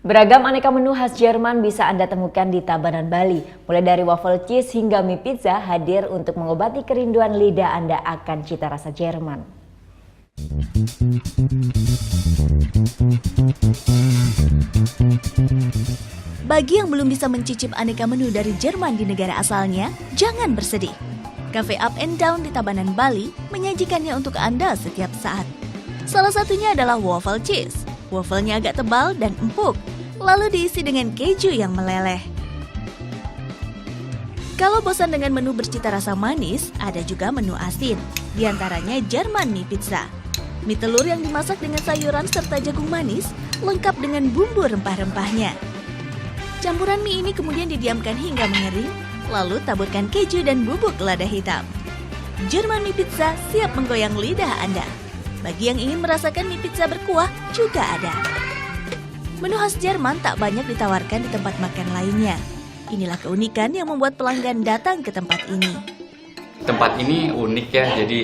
Beragam aneka menu khas Jerman bisa Anda temukan di Tabanan Bali. Mulai dari waffle cheese hingga mie pizza hadir untuk mengobati kerinduan lidah Anda akan cita rasa Jerman. Bagi yang belum bisa mencicip aneka menu dari Jerman di negara asalnya, jangan bersedih. Cafe Up and Down di Tabanan Bali menyajikannya untuk Anda setiap saat. Salah satunya adalah waffle cheese. Wafelnya agak tebal dan empuk, lalu diisi dengan keju yang meleleh. Kalau bosan dengan menu bercita rasa manis, ada juga menu asin, di antaranya Jerman mie pizza. Mie telur yang dimasak dengan sayuran serta jagung manis, lengkap dengan bumbu rempah-rempahnya. Campuran mie ini kemudian didiamkan hingga mengering, lalu taburkan keju dan bubuk lada hitam. Jerman mie pizza siap menggoyang lidah Anda. Bagi yang ingin merasakan mie pizza berkuah, juga ada. Menu khas Jerman tak banyak ditawarkan di tempat makan lainnya. Inilah keunikan yang membuat pelanggan datang ke tempat ini. Tempat ini unik ya, jadi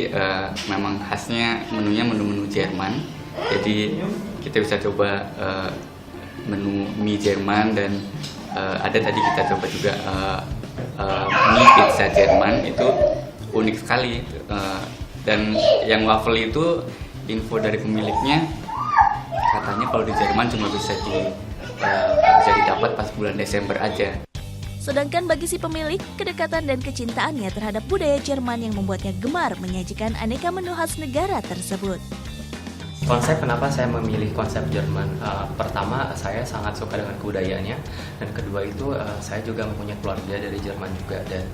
memang khasnya menunya menu-menu Jerman. Jadi kita bisa coba menu mie Jerman dan ada tadi kita coba juga mie pizza Jerman, itu unik sekali. Dan yang waffle itu info dari pemiliknya katanya kalau di Jerman cuma bisa didapat pas bulan Desember aja. Sedangkan bagi si pemilik, kedekatan dan kecintaannya terhadap budaya Jerman yang membuatnya gemar menyajikan aneka menu khas negara tersebut. Konsep kenapa saya memilih konsep Jerman? Pertama, saya sangat suka dengan kebudayaannya, dan kedua itu saya juga mempunyai keluarga dari Jerman juga, dan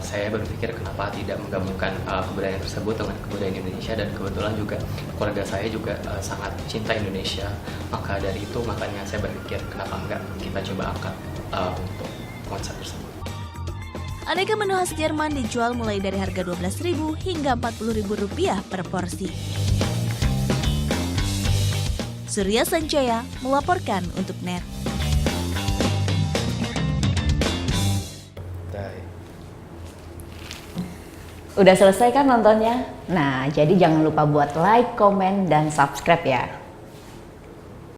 saya berpikir kenapa tidak menggabungkan kebudayaan tersebut dengan kebudayaan Indonesia, dan kebetulan juga keluarga saya juga sangat cinta Indonesia. Maka dari itu makanya saya berpikir kenapa enggak kita coba angkat untuk konsep tersebut. Aneka menu khas Jerman dijual mulai dari harga Rp12.000 hingga Rp40.000 per porsi. Surya Sanjaya melaporkan untuk NET. Udah selesai kan nontonnya? Nah, jadi jangan lupa buat like, komen, dan subscribe ya.